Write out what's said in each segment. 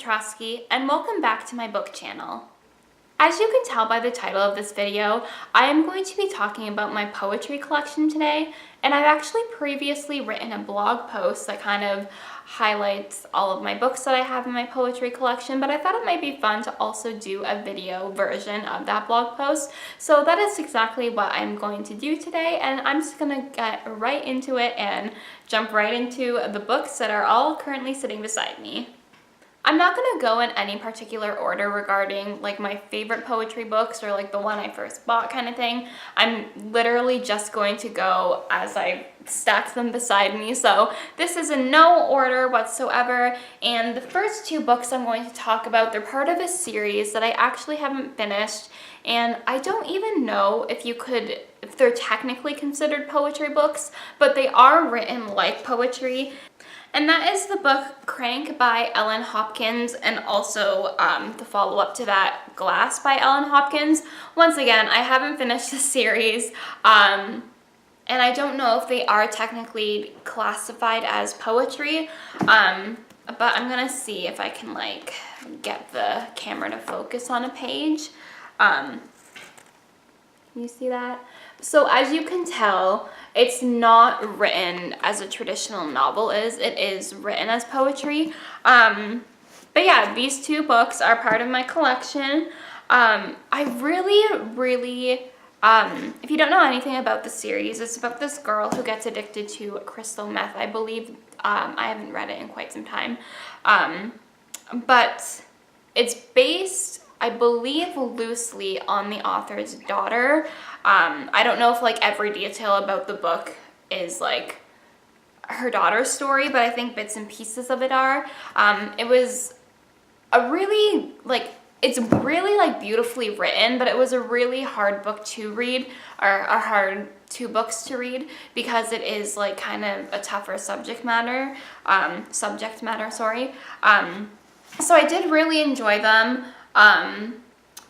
Petrosky, and welcome back to my book channel. As you can tell by the title of this video, I am going to be talking about my poetry collection today, and I've actually previously written a blog post that kind of highlights all of my books that I have in my poetry collection, but I thought it might be fun to also do a video version of that blog post. So that is exactly what I'm going to do today, and I'm just gonna get right into it and jump right into the books that are all currently sitting beside me. I'm not going to go in any particular order regarding like my favorite poetry books or like the one I first bought kind of thing. I'm literally just going to go as I stack them beside me. So this is in no order whatsoever. And the first two books I'm going to talk about, they're part of a series that I actually haven't finished. And I don't even know if they're technically considered poetry books, but they are written like poetry. And that is the book Crank by Ellen Hopkins, and also the follow-up to that, Glass by Ellen Hopkins. Once again, I haven't finished the series, and I don't know if they are technically classified as poetry, but I'm gonna see if I can like get the camera to focus on a page. Can you see that? So as you can tell, it's not written as a traditional novel is. It is written as poetry. But yeah, these two books are part of my collection. I really, if you don't know anything about the series, it's about this girl who gets addicted to crystal meth. I believe, I haven't read it in quite some time. But it's based, I believe, loosely on the author's daughter. I don't know if like every detail about the book is like her daughter's story, but I think bits and pieces of it are. It was a really it's really like beautifully written, but it was a really hard book to read, or a hard two books to read, because it is like kind of a tougher subject matter, sorry. So I did really enjoy them.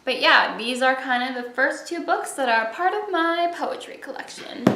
But yeah, these are kind of the first two books that are part of my poetry collection.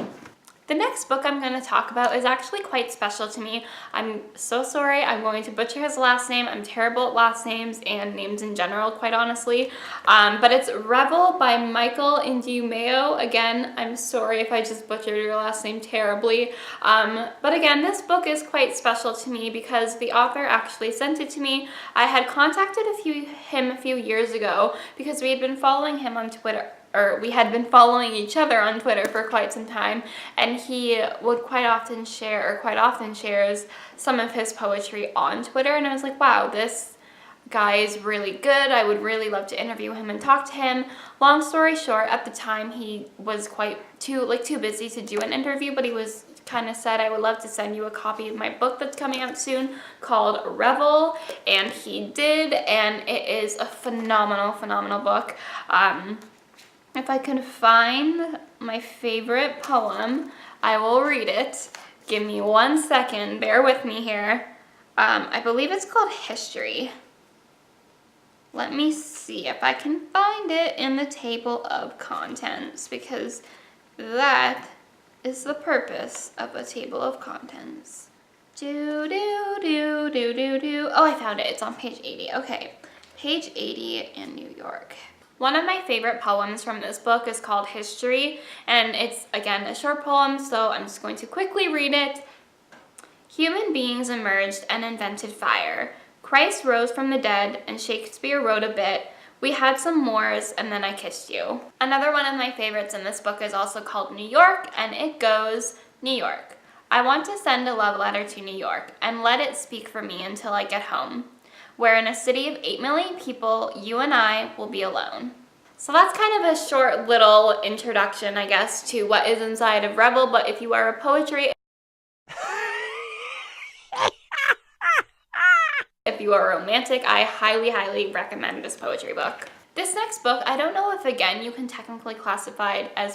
The next book I'm going to talk about is actually quite special to me. I'm so sorry, I'm going to butcher his last name. I'm terrible at last names and names in general, quite honestly. But it's Revel by Michael Indumeo. Again, I'm sorry if I just butchered your last name terribly. But again, this book is quite special to me because the author actually sent it to me. I had contacted him a few years ago because we had been following him on Twitter. Or we had been following each other on Twitter for quite some time, and he would quite often shares some of his poetry on Twitter, and I was like, wow, this guy is really good. I would really love to interview him and talk to him. Long story short, at the time he was too busy to do an interview, but he was kind of said, I would love to send you a copy of my book that's coming out soon called Revel, and he did, and it is a phenomenal book. If I can find my favorite poem, I will read it. Give me 1 second, bear with me here. I believe it's called History. Let me see if I can find it in the table of contents, because that is the purpose of a table of contents. Oh, I found it. It's on page 80. Okay, page 80 in New York. One of my favorite poems from this book is called History, and it's, again, a short poem, so I'm just going to quickly read it. Human beings emerged and invented fire. Christ rose from the dead, and Shakespeare wrote a bit. We had some Moors, and then I kissed you. Another one of my favorites in this book is also called New York, and it goes, New York. I want to send a love letter to New York, and let it speak for me until I get home, where in a city of 8 million people, you and I will be alone. So that's kind of a short little introduction, I guess, to what is inside of Revel, but if you are a poetry, if you are romantic, I highly recommend this poetry book. This next book, I don't know if, again, you can technically classify it as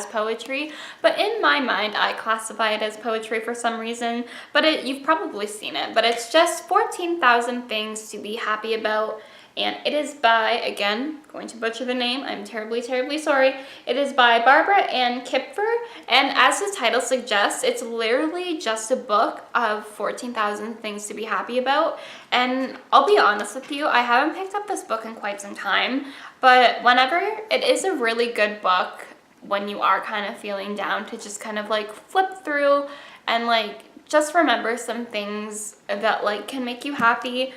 poetry, but in my mind, I classify it as poetry for some reason, but you've probably seen it, but it's just 14,000 Things to Be Happy About, and it is by, again, going to butcher the name, I'm terribly, terribly sorry. It is by Barbara Ann Kipfer, and as the title suggests, it's literally just a book of 14,000 things to be happy about. And I'll be honest with you, I haven't picked up this book in quite some time, but whenever, it is a really good book when you are kind of feeling down to just kind of like flip through and like just remember some things that like can make you happy.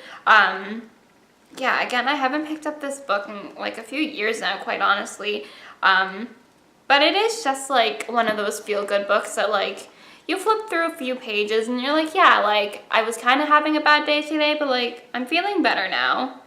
Yeah, again, I haven't picked up this book in like a few years now, quite honestly. But it is just like one of those feel-good books that like you flip through a few pages and you're like, yeah, like I was kind of having a bad day today, but like I'm feeling better now.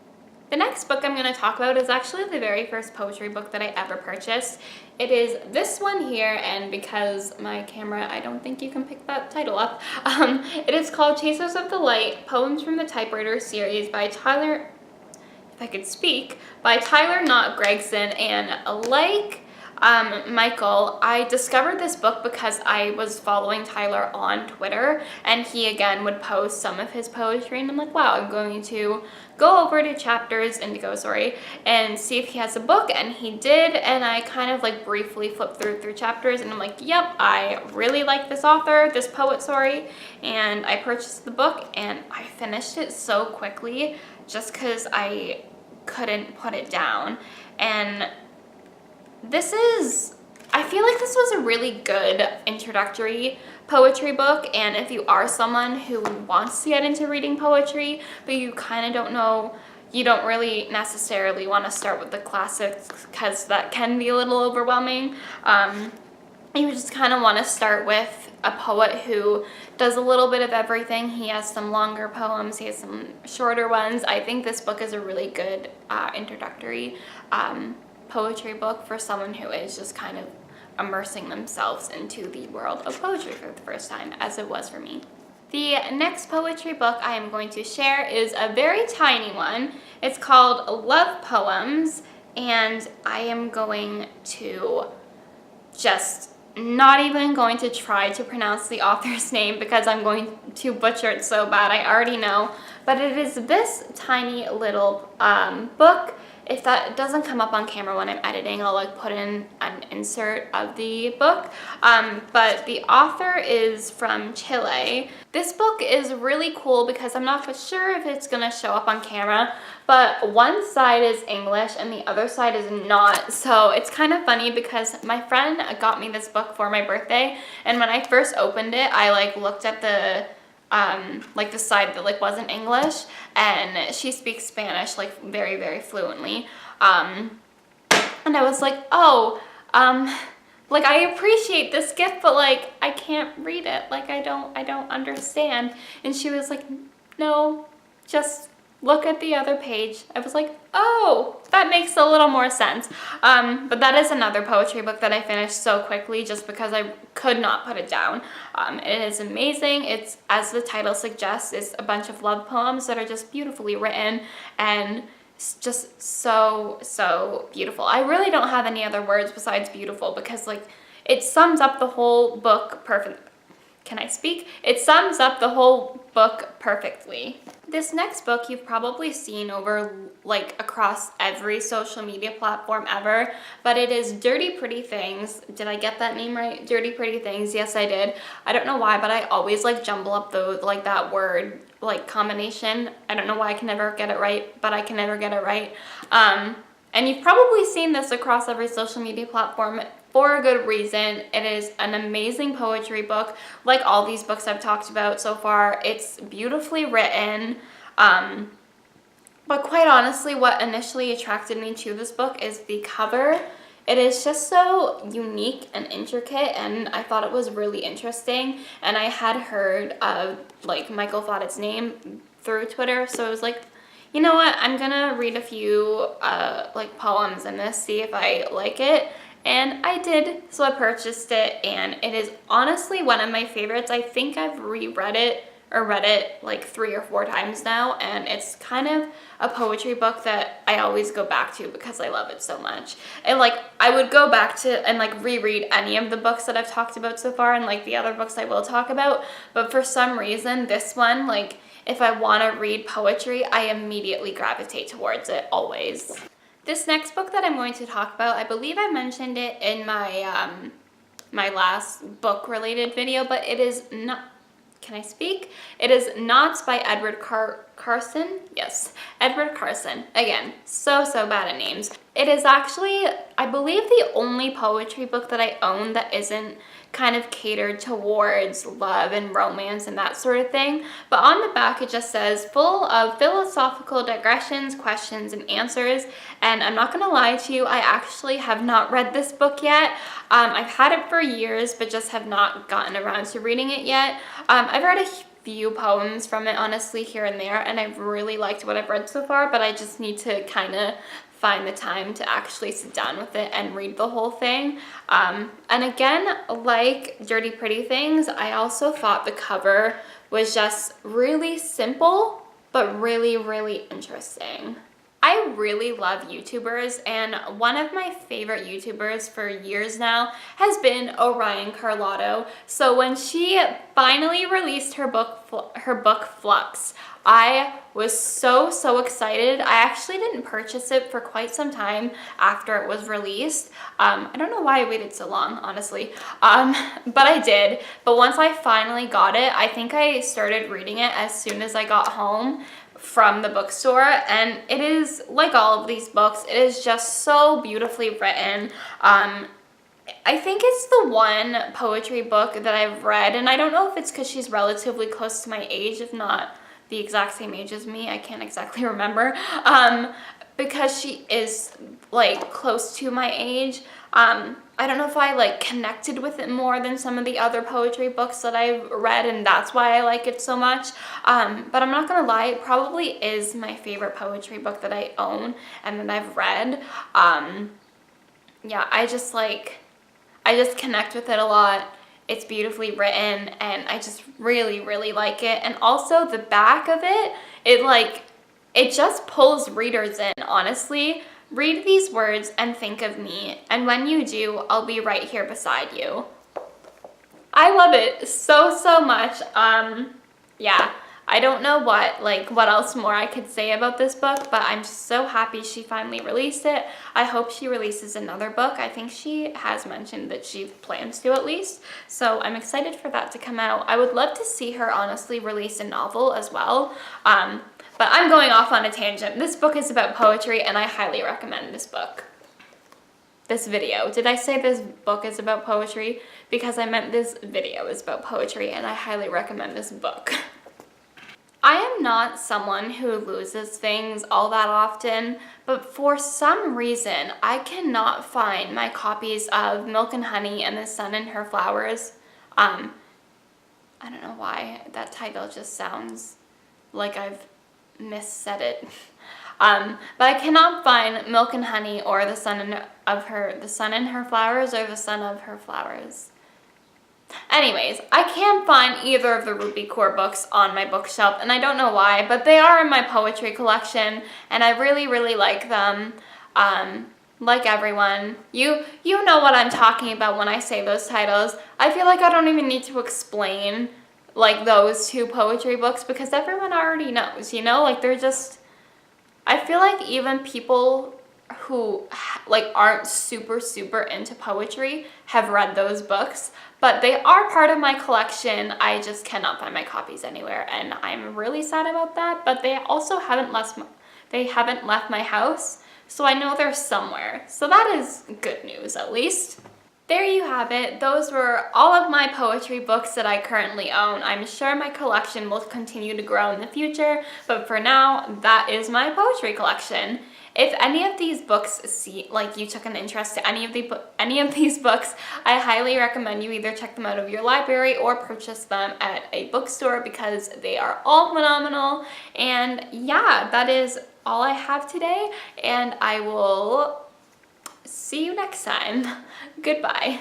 The next book I'm going to talk about is actually the very first poetry book that I ever purchased. It is this one here, and because my camera, I don't think you can pick that title up. It is called Chasers of the Light, Poems from the Typewriter series by Tyler, if I could speak, by Tyler Knott Gregson. And like Michael, I discovered this book because I was following Tyler on Twitter, and he again would post some of his poetry, and I'm like, wow, I'm going to go over to Chapters Indigo, and see if he has a book, and he did, and I kind of like briefly flipped through chapters, and I'm like, yep, I really like this author, this poet, and I purchased the book, and I finished it so quickly just because I couldn't put it down. And I feel like this was a really good introductory poetry book, and if you are someone who wants to get into reading poetry, but you kind of don't know, you don't really necessarily want to start with the classics because that can be a little overwhelming, you just kind of want to start with a poet who does a little bit of everything. He has some longer poems, he has some shorter ones. I think this book is a really good introductory poetry book for someone who is just kind of immersing themselves into the world of poetry for the first time, as it was for me. The next poetry book I am going to share is a very tiny one. It's called Love Poems, and I am going to just not even going to try to pronounce the author's name because I'm going to butcher it so bad, I already know. But it is this tiny little book. If that doesn't come up on camera when I'm editing, I'll like put in an insert of the book. But the author is from Chile. This book is really cool because I'm not for sure if it's gonna show up on camera, but one side is English and the other side is not. So it's kind of funny because my friend got me this book for my birthday, and when I first opened it, I like looked at the like the side that like wasn't English, and she speaks Spanish like very, very fluently. And I was like, oh, like I appreciate this gift, but like I can't read it. Like I don't understand. And she was like, no, just look at the other page. I was like, oh, that makes a little more sense. But that is another poetry book that I finished so quickly just because I could not put it down. It is amazing. It's, as the title suggests, it's a bunch of love poems that are just beautifully written, and it's just so, so beautiful. I really don't have any other words besides beautiful because like it sums up the whole book perfectly. Can I speak? It sums up the whole book perfectly. This next book you've probably seen over like across every social media platform ever, but it is Dirty Pretty Things. Did I get that name right? Dirty Pretty Things. Yes, I did. I don't know why, but I always like jumble up those, like that word like combination. I don't know why I can never get it right, but I can never get it right. And you've probably seen this across every social media platform for a good reason. It is an amazing poetry book, like all these books I've talked about so far. It's beautifully written, but quite honestly, what initially attracted me to this book is the cover. It is just so unique and intricate, and I thought it was really interesting, and I had heard of like Michael Flott's name through Twitter, so I was like, you know what, I'm gonna read a few like poems in this, see if I like it. And I did, so I purchased it, and it is honestly one of my favorites. I think I've reread it or read it like 3 or 4 times now, and it's kind of a poetry book that I always go back to because I love it so much. And like I would go back to and like reread any of the books that I've talked about so far, and like the other books I will talk about, but for some reason this one, like, if I want to read poetry, I immediately gravitate towards it, always. This next book that I'm going to talk about, I believe I mentioned it in my my last book related video, but it is not, can I speak? It is Knots by Edward Carson. Yes, Edward Carson. Again, so bad at names. It is actually, I believe, the only poetry book that I own that isn't kind of catered towards love and romance and that sort of thing. But on the back it just says, full of philosophical digressions, questions, and answers. And I'm not gonna lie to you, I actually have not read this book yet. I've had it for years, but just have not gotten around to reading it yet. I've read a few poems from it, honestly, here and there, and I've really liked what I've read so far, but I just need to kind of find the time to actually sit down with it and read the whole thing. And again, like Dirty Pretty Things, I also thought the cover was just really simple, but really interesting. I really love YouTubers, and one of my favorite YouTubers for years now has been Orion Carlotto. So when she finally released her book Flux, I was so excited. I actually didn't purchase it for quite some time after it was released. I don't know why I waited so long, honestly, but I did. But once I finally got it, I think I started reading it as soon as I got home from the bookstore, and it is, like all of these books, it is just so beautifully written. I think it's the one poetry book that I've read, and I don't know if it's because she's relatively close to my age, if not the exact same age as me, I can't exactly remember, because she is like close to my age. I don't know if I like connected with it more than some of the other poetry books that I've read, and that's why I like it so much. But I'm not gonna lie, it probably is my favorite poetry book that I own and that I've read. Yeah, I just connect with it a lot. It's beautifully written, and I just really like it. And also the back of it, it just pulls readers in, honestly. Read these words and think of me, and when you do, I'll be right here beside you. I love it so much. Yeah, I don't know what else more I could say about this book, but I'm so happy she finally released it. I hope she releases another book. I think she has mentioned that she plans to, at least, so I'm excited for that to come out. I would love to see her honestly release a novel as well. But I'm going off on a tangent. This book is about poetry, and I highly recommend this book. This video. Did I say this book is about poetry? Because I meant this video is about poetry, and I highly recommend this book. I am not someone who loses things all that often, but for some reason, I cannot find my copies of Milk and Honey and the Sun and Her Flowers. I don't know why. That title just sounds like I've missaid it. But I cannot find Milk and Honey or the Sun and Her Flowers, or the Sun of Her Flowers. Anyways, I can't find either of the Ruby Core books on my bookshelf, and I don't know why, but they are in my poetry collection, and I really like them. Like everyone, you know what I'm talking about when I say those titles. I feel like I don't even need to explain like those two poetry books, because everyone already knows, you know, like they're just, I feel like even people who like aren't super into poetry have read those books, but they are part of my collection. I just cannot find my copies anywhere, and I'm really sad about that, but they also haven't left my house, so I know they're somewhere, so that is good news at least. There you have it. Those were all of my poetry books that I currently own. I'm sure my collection will continue to grow in the future, but for now, that is my poetry collection. If any of these books you took an interest to any of these books, I highly recommend you either check them out of your library or purchase them at a bookstore, because they are all phenomenal. And yeah, that is all I have today, and I will see you next time. Goodbye.